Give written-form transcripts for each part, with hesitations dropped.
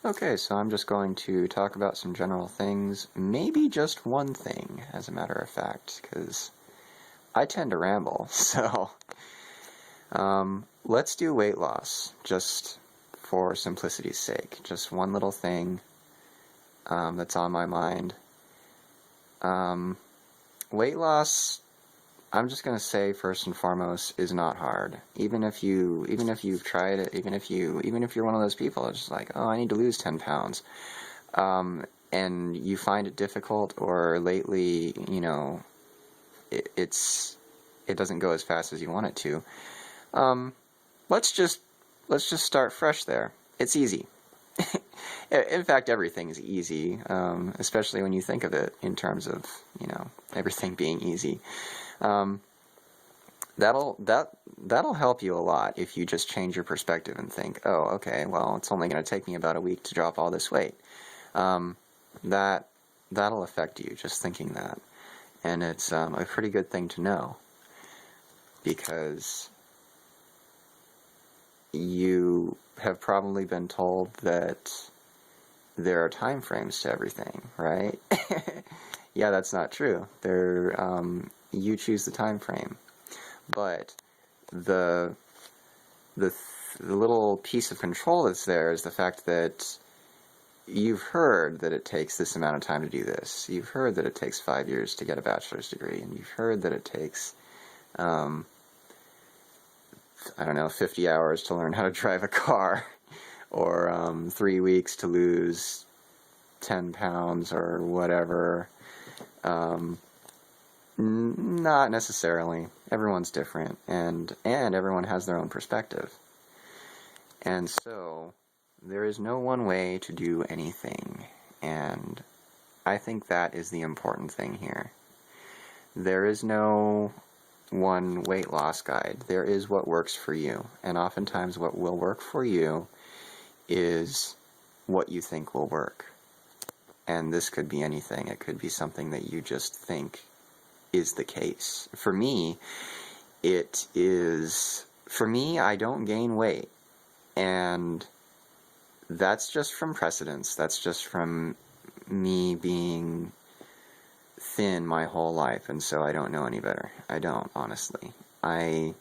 Okay, so I'm just going to talk about some general things, maybe just one thing, as a matter of fact, because I tend to ramble, so let's do weight loss, just for simplicity's sake. Just one little thing that's on my mind. Weight loss, I'm just going to say first and foremost, is not hard. Even if you've tried it, even if you're one of those people that's just like, oh, I need to lose 10 pounds, and you find it difficult, or lately, it doesn't go as fast as you want it to. Let's just start fresh there. It's easy. In fact, everything is easy, especially when you think of it in terms of, everything being easy. That'll help you a lot if you just change your perspective and think, oh, okay, well, it's only going to take me about a week to drop all this weight. That'll affect you, just thinking that. And it's a pretty good thing to know, because you have probably been told that there are time frames to everything, right? Yeah, that's not true. You choose the time frame. But the little piece of control that's there is the fact that you've heard that it takes this amount of time to do this. You've heard that it takes 5 years to get a bachelor's degree, and you've heard that it takes, 50 hours to learn how to drive a car, or 3 weeks to lose 10 pounds or whatever. Not necessarily. Everyone's different, and everyone has their own perspective. And so, there is no one way to do anything, and I think that is the important thing here. There is no one weight loss guide. There is what works for you, and oftentimes what will work for you is what you think will work. And this could be anything. It could be something that you just think is the case. For me, I don't gain weight, and that's just from precedence. That's just from me being thin my whole life, and so I don't know any better. I don't, honestly. I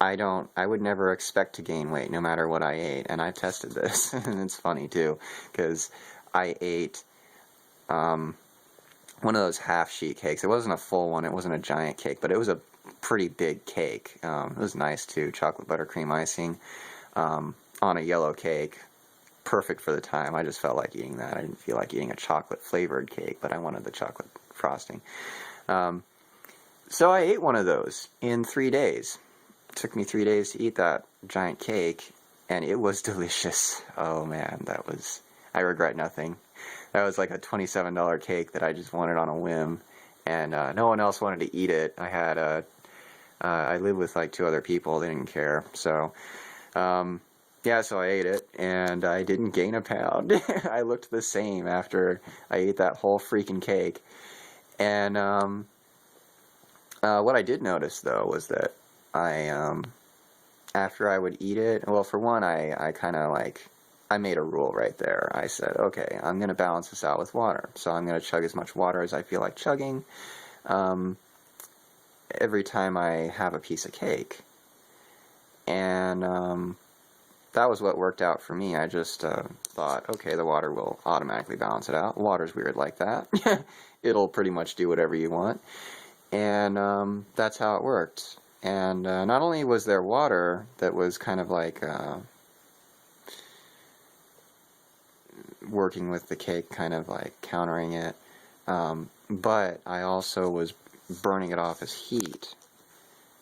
would never expect to gain weight, no matter what I ate, and I've tested this, and it's funny, too, because I ate, one of those half-sheet cakes. It wasn't a full one, it wasn't a giant cake, but it was a pretty big cake. It was nice, too, chocolate buttercream icing, on a yellow cake. Perfect for the time. I just felt like eating that. I didn't feel like eating a chocolate-flavored cake, but I wanted the chocolate frosting. So I ate one of those in 3 days. It took me 3 days to eat that giant cake, and it was delicious. Oh, man, I regret nothing. That was like a $27 cake that I just wanted on a whim, and no one else wanted to eat it. I lived with like 2 other people. They didn't care. So, so I ate it, and I didn't gain a pound. I looked the same after I ate that whole freaking cake. And what I did notice, though, was that after I would eat it, well, for one, I kind of I made a rule right there. I said, okay, I'm going to balance this out with water. So I'm going to chug as much water as I feel like chugging every time I have a piece of cake. And that was what worked out for me. I just thought, okay, the water will automatically balance it out. Water's weird like that. It'll pretty much do whatever you want. And that's how it worked. And not only was there water that was kind of like working with the cake, kind of like countering it, but I also was burning it off as heat.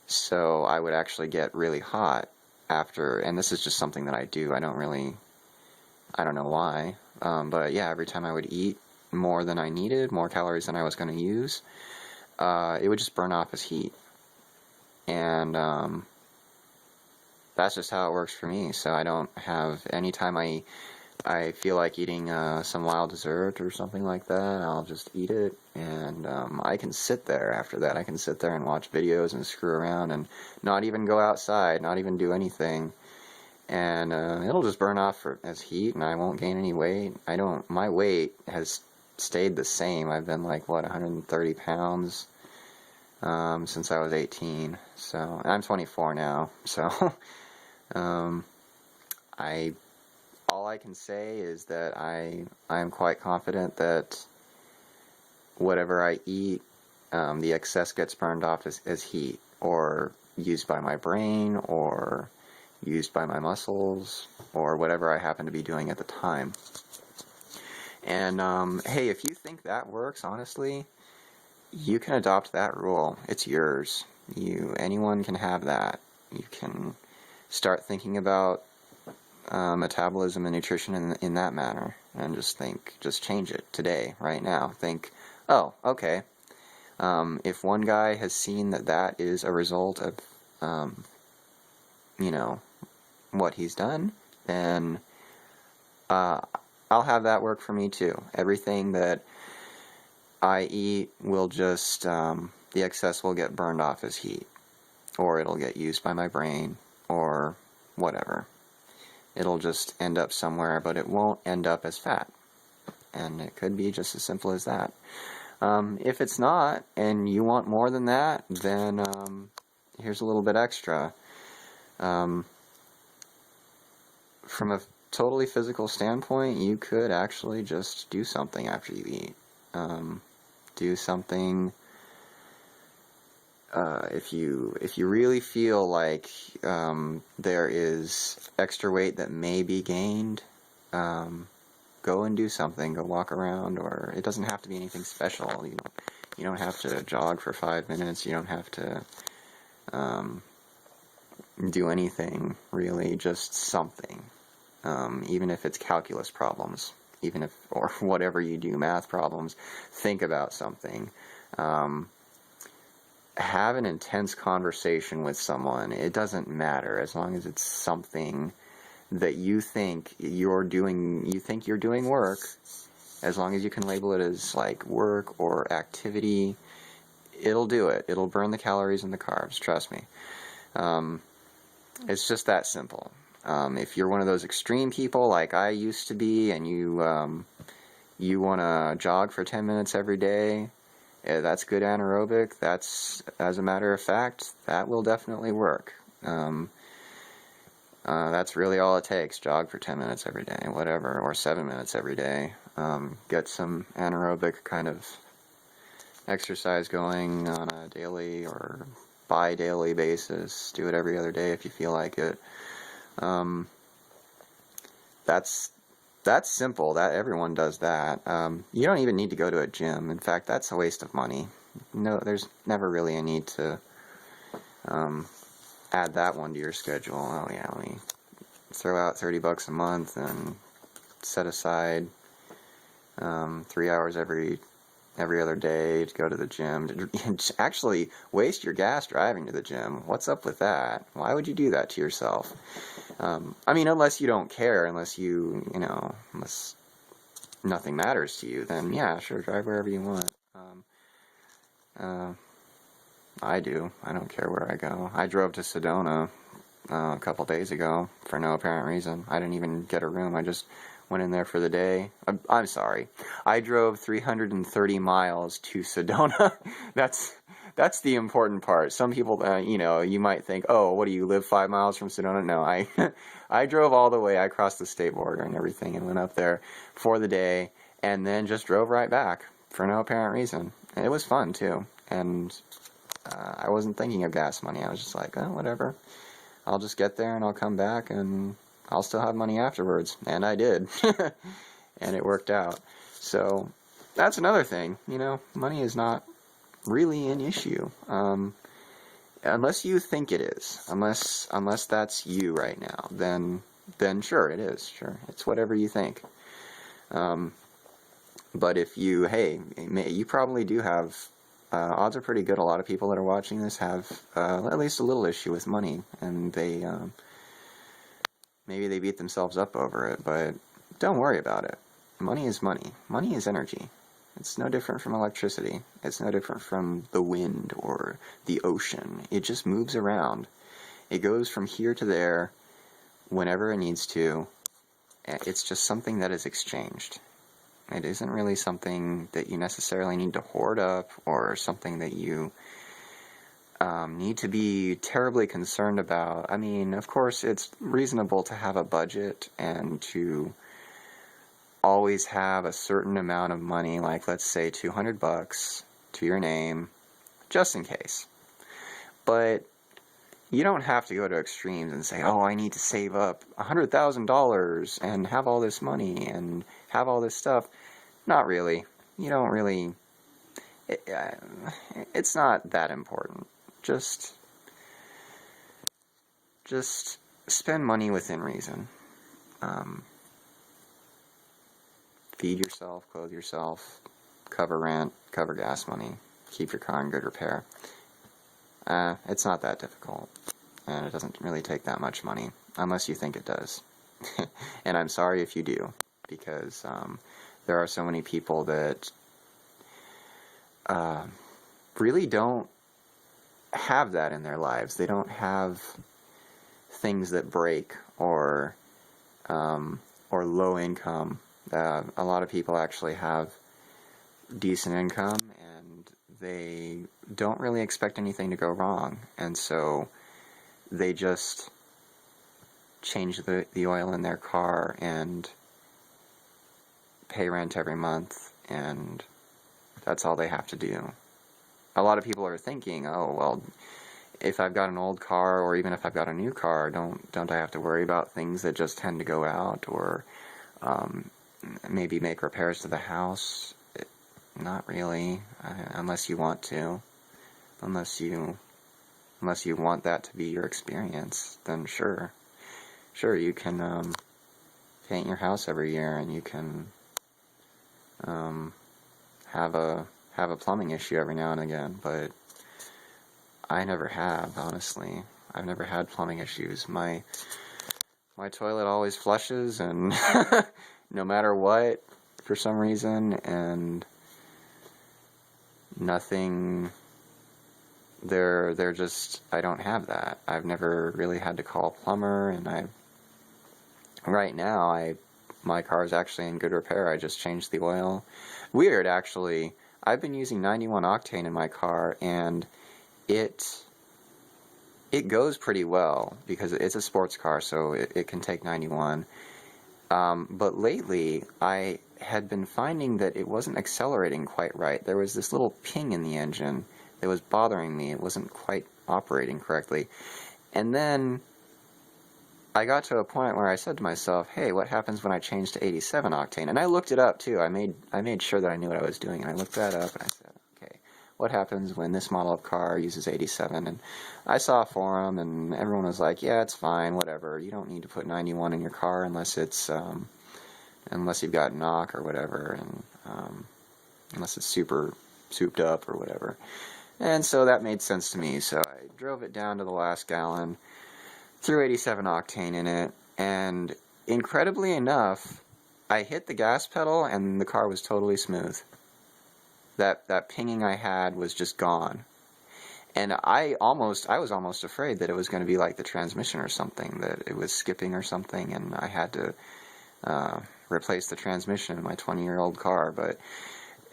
So I would actually get really hot after, and this is just something that I do. I don't know why, but yeah, every time I would eat more than I needed, more calories than I was going to use, it would just burn off as heat. And that's just how it works for me. So I don't have, anytime I feel like eating some wild dessert or something like that, I'll just eat it, and I can sit there after that. I can sit there and watch videos and screw around and not even go outside, not even do anything, and it'll just burn off as heat, and I won't gain any weight. My weight has stayed the same. I've been like, 130 pounds since I was 18. So I'm 24 now. So all I can say is that I'm quite confident that whatever I eat, the excess gets burned off as heat, or used by my brain, or used by my muscles, or whatever I happen to be doing at the time. And hey, if you think that works, honestly, you can adopt that rule. It's yours. Anyone can have that. You can start thinking about metabolism and nutrition in that manner, and just change it today, right now. Think, oh, okay. If one guy has seen that is a result of, what he's done, then I'll have that work for me too. Everything that I eat will just, the excess will get burned off as heat, or it'll get used by my brain, or whatever. It'll just end up somewhere, but it won't end up as fat. And it could be just as simple as that. If it's not, and you want more than that, then here's a little bit extra. From a totally physical standpoint, you could actually just do something after you eat. Do something. If you really feel like there is extra weight that may be gained, go and do something. Go walk around, or it doesn't have to be anything special. You don't have to jog for 5 minutes. You don't have to do anything really. Just something. Even if it's calculus problems, or whatever you do, math problems. Think about something. Have an intense conversation with someone. It doesn't matter, as long as it's something that you think you're doing work. As long as you can label it as like work or activity, it'll do it. It'll burn the calories and the carbs, trust me. It's just that simple. If you're one of those extreme people like I used to be, and you want to jog for 10 minutes every day, that's good anaerobic. That's, as a matter of fact, that will definitely work. That's really all it takes. Jog for 10 minutes every day, whatever, or 7 minutes every day. Get some anaerobic kind of exercise going on a daily or bi-daily basis. Do it every other day if you feel like it. That's simple. That everyone does that. You don't even need to go to a gym. In fact, that's a waste of money. No, there's never really a need to add that one to your schedule. Oh yeah, let me throw out $30 a month and set aside 3 hours every other day to go to the gym. Actually, waste your gas driving to the gym. What's up with that? Why would you do that to yourself? I mean, unless you don't care, unless nothing matters to you, then yeah, sure, drive wherever you want. I do. I don't care where I go. I drove to Sedona a couple days ago for no apparent reason. I didn't even get a room. I just went in there for the day. I'm sorry. I drove 330 miles to Sedona. That's the important part. Some people, you might think, oh, what do you live 5 miles from Sedona? No, I drove all the way. I crossed the state border and everything and went up there for the day and then just drove right back for no apparent reason. And it was fun too. And I wasn't thinking of gas money. I was just like, oh, whatever. I'll just get there and I'll come back and I'll still have money afterwards. And I did. And it worked out. So that's another thing. Money is not really an issue. Unless you think it is. Unless that's you right now. Then sure, it is. Sure. It's whatever you think. But if you probably do have, odds are pretty good. A lot of people that are watching this have at least a little issue with money, and they maybe they beat themselves up over it, but don't worry about it. Money is money. Money is energy. It's no different from electricity. It's no different from the wind or the ocean. It just moves around. It goes from here to there whenever it needs to. It's just something that is exchanged. It isn't really something that you necessarily need to hoard up, or something that you need to be terribly concerned about. I mean, of course, it's reasonable to have a budget and to always have a certain amount of money, like let's say $200 to your name, just in case. But you don't have to go to extremes and say, oh, I need to save up $100,000 and have all this money and have all this stuff. Not really. You don't really... it's not that important. Just spend money within reason. Feed yourself, clothe yourself, cover rent, cover gas money, keep your car in good repair. It's not that difficult, and it doesn't really take that much money, unless you think it does. And I'm sorry if you do, because there are so many people that really don't have that in their lives. They don't have things that break, or low income. A lot of people actually have decent income, and they don't really expect anything to go wrong, and so they just change the oil in their car and pay rent every month, and that's all they have to do. A lot of people are thinking, oh, well, if I've got an old car, or even if I've got a new car, don't I have to worry about things that just tend to go out, or maybe make repairs to the house? Not really, unless you want to. Unless you want that to be your experience, then sure. Sure, you can paint your house every year, and you can have a plumbing issue every now and again, but I never have, honestly. I've never had plumbing issues. My toilet always flushes, and no matter what, for some reason, and nothing, they're just, I don't have that. I've never really had to call a plumber, and right now, my car is actually in good repair. I just changed the oil. Weird, actually. I've been using 91 octane in my car, and it goes pretty well, because it's a sports car, so it can take 91. But lately, I had been finding that it wasn't accelerating quite right. There was this little ping in the engine that was bothering me. It wasn't quite operating correctly. And then I got to a point where I said to myself, hey, what happens when I change to 87 octane? And I looked it up, too. I made sure that I knew what I was doing, and I looked that up, and I said, okay, what happens when this model of car uses 87? And I saw a forum, and everyone was like, yeah, it's fine, whatever. You don't need to put 91 in your car unless it's, unless you've got knock or whatever, and unless it's super souped up or whatever. And so that made sense to me, so I drove it down to the last gallon, threw 87 octane in it, and incredibly enough, I hit the gas pedal and the car was totally smooth. That pinging I had was just gone. And I was almost afraid that it was going to be like the transmission or something, that it was skipping or something, and I had to replace the transmission in my 20-year-old car. But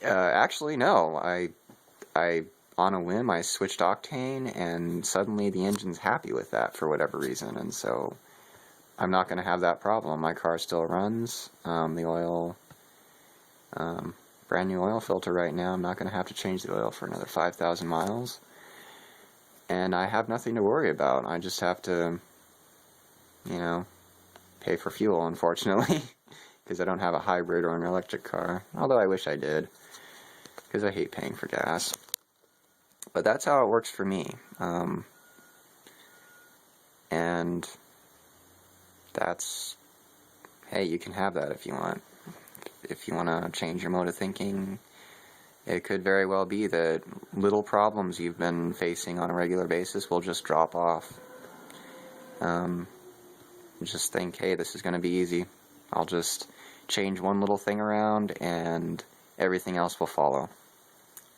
actually, no. I on a whim, I switched octane, and suddenly the engine's happy with that for whatever reason, and so I'm not going to have that problem. My car still runs. The oil, brand new oil filter right now. I'm not going to have to change the oil for another 5,000 miles. And I have nothing to worry about. I just have to, pay for fuel, unfortunately, because I don't have a hybrid or an electric car. Although I wish I did, because I hate paying for gas. But that's how it works for me. And that's, hey, you can have that if you want. If you want to change your mode of thinking, it could very well be that little problems you've been facing on a regular basis will just drop off. Just think, hey, this is going to be easy. I'll just change one little thing around and everything else will follow.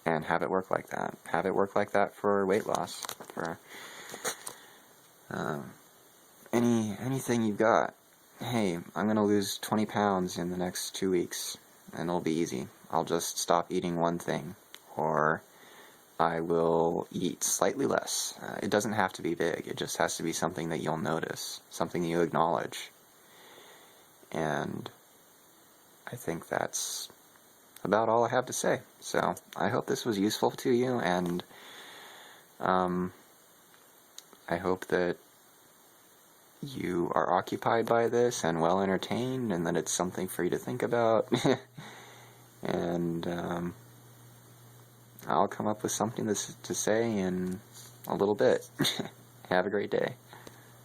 And have it work like that. Have it work like that for weight loss. For anything you've got. Hey, I'm gonna lose 20 pounds in the next 2 weeks, and it'll be easy. I'll just stop eating one thing, or I will eat slightly less. It doesn't have to be big, it just has to be something that you'll notice, something you acknowledge. And I think that's about all I have to say. So, I hope this was useful to you, and I hope that you are occupied by this and well entertained, and that it's something for you to think about. And I'll come up with something to say in a little bit. Have a great day.